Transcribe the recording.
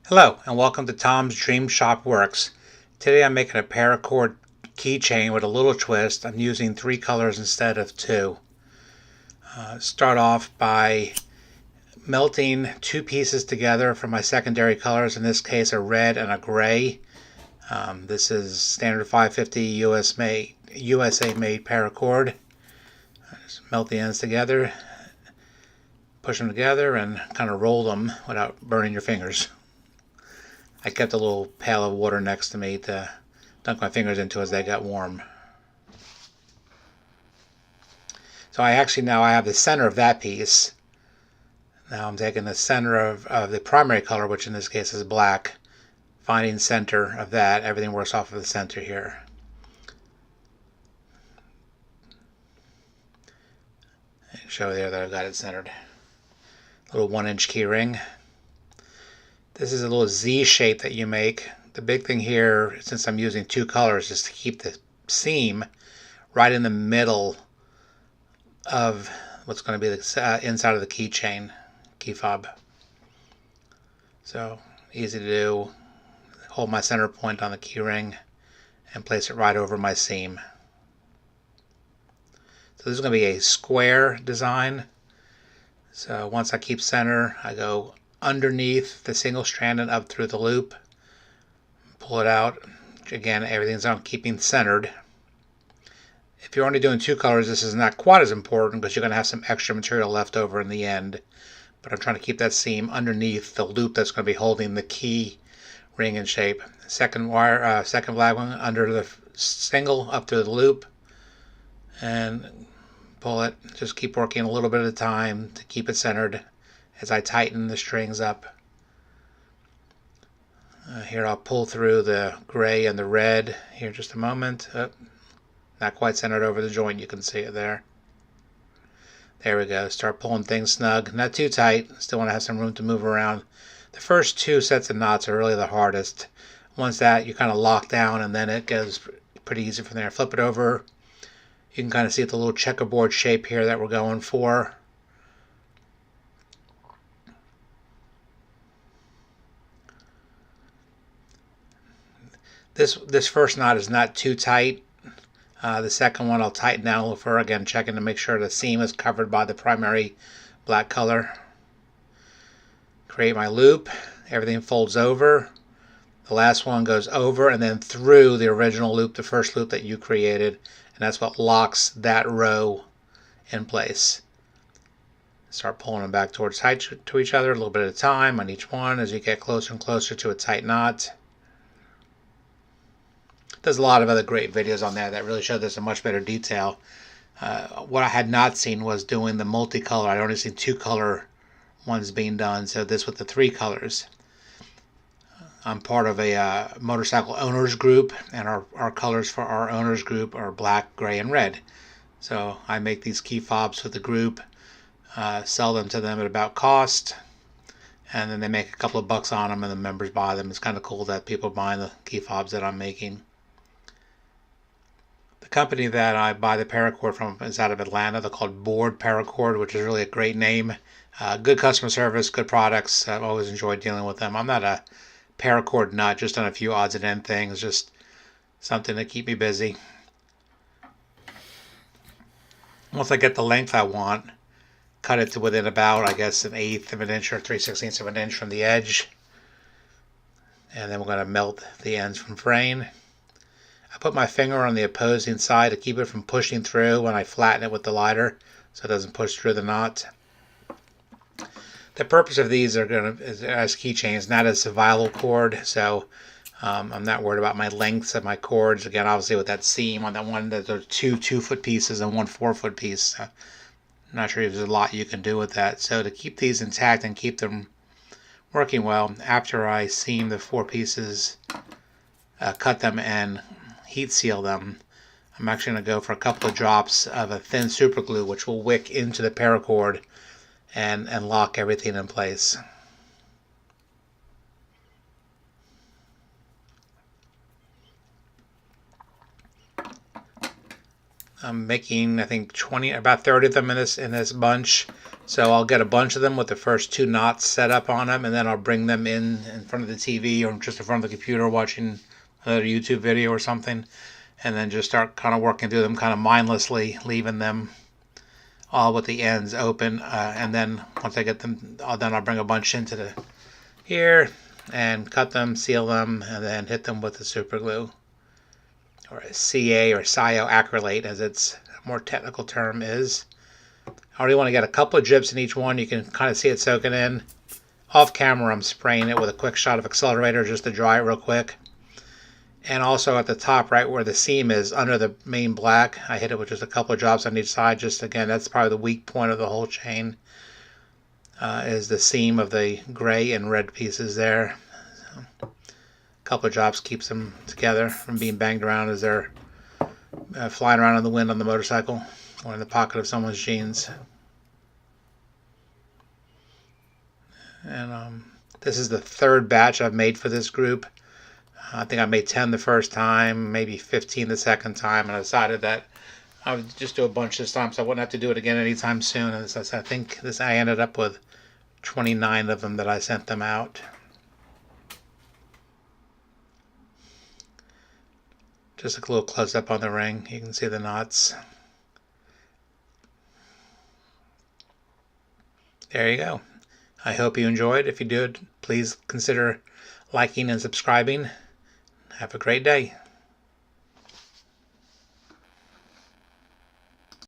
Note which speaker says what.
Speaker 1: Hello and welcome to Tom's Dream Shop Works. Today I'm making a paracord keychain with a little twist. I'm using 3 colors instead of 2. Start off by melting 2 pieces together for my secondary colors, in this case a red and a gray. This is standard 550 USA made paracord. Just melt the ends together, push them together and kind of roll them without burning your fingers. I kept a little pail of water next to me to dunk my fingers into as they got warm. So I have the center of that piece. Now I'm taking the center of the primary color, which in this case is black, finding center of that. Everything works off of the center here. Show there that I've got it centered. A little 1-inch key ring. This is a little Z shape that you make. The big thing here, since I'm using 2 colors, is to keep the seam right in the middle of what's going to be the inside of the keychain, key fob. So easy to do. Hold my center point on the key ring and place it right over my seam. So this is going to be a square design. So once I keep center, I go underneath the single strand and up through the loop. Pull it out. Again, everything's on keeping centered. If you're only doing 2 colors, this is not quite as important because you're going to have some extra material left over in the end. But I'm trying to keep that seam underneath the loop that's going to be holding the key ring in shape. Second black one under the single up through the loop, and pull it. Just keep working a little bit at a time to keep it centered as I tighten the strings up. Here I'll pull through the gray and the red here in just a moment. Not quite centered over the joint, you can see it there. There we go. Start pulling things snug. Not too tight. Still want to have some room to move around. The first 2 sets of knots are really the hardest. Once that, you kind of lock down, and then it goes pretty easy from there. Flip it over. You can kind of see the little checkerboard shape here that we're going for. This first knot is not too tight. The second one I'll tighten down a little further, again checking to make sure the seam is covered by the primary black color. Create my loop. Everything folds over. The last one goes over and then through the original loop, the first loop that you created, and that's what locks that row in place. Start pulling them back towards tight to each other a little bit at a time on each one as you get closer and closer to a tight knot. There's a lot of other great videos on there that really show this in much better detail. What I had not seen was doing the multicolor. I'd only seen 2 color ones being done, so this with the 3 colors. I'm part of a motorcycle owners group, and our colors for our owners group are black, gray, and red. So I make these key fobs for the group, sell them to them at about cost, and then they make a couple of bucks on them and the members buy them. It's kind of cool that people are buying the key fobs that I'm making. The company that I buy the paracord from is out of Atlanta. They're called Board Paracord, which is really a great name. Good customer service, good products. I've always enjoyed dealing with them. I'm not a paracord nut, just on a few odds and end things, just something to keep me busy. Once I get the length I want, cut it to within about, I guess, 1/8 of an inch or 3/16 of an inch from the edge. And then we're going to melt the ends from fraying. I put my finger on the opposing side to keep it from pushing through when I flatten it with the lighter so it doesn't push through the knot. The purpose of these are going to, as keychains, not as survival cord, so I'm not worried about my lengths of my cords. Again, obviously with that seam on that one, there's 2 2-foot pieces and 1 4-foot piece. I'm not sure if there's a lot you can do with that. So to keep these intact and keep them working well, after I seam the 4 pieces, cut them and heat seal them, I'm actually going to go for a couple of drops of a thin super glue, which will wick into the paracord and lock everything in place. I'm making, I think, about 30 of them in this bunch. So I'll get a bunch of them with the first 2 knots set up on them, and then I'll bring them in front of the TV or just in front of the computer watching another YouTube video or something, and then just start kind of working through them kind of mindlessly, leaving them all with the ends open, and then once I get them, then I'll bring a bunch into the here and cut them, seal them, and then hit them with the super glue, or a CA or cyanoacrylate as its more technical term is. I already want to get a couple of drips in each one. You can kind of see it soaking in. Off camera, I'm spraying it with a quick shot of accelerator just to dry it real quick. And also at the top, right where the seam is, under the main black, I hit it with just a couple of drops on each side. Just again, that's probably the weak point of the whole chain, is the seam of the gray and red pieces there. So, a couple of drops keeps them together from being banged around as they're flying around in the wind on the motorcycle or in the pocket of someone's jeans. And this is the 3rd batch I've made for this group. I think I made 10 the first time, maybe 15 the second time, and I decided that I would just do a bunch this time so I wouldn't have to do it again anytime soon. And I think I ended up with 29 of them that I sent them out. Just a little close up on the ring. You can see the knots. There you go. I hope you enjoyed. If you did, please consider liking and subscribing. Have a great day.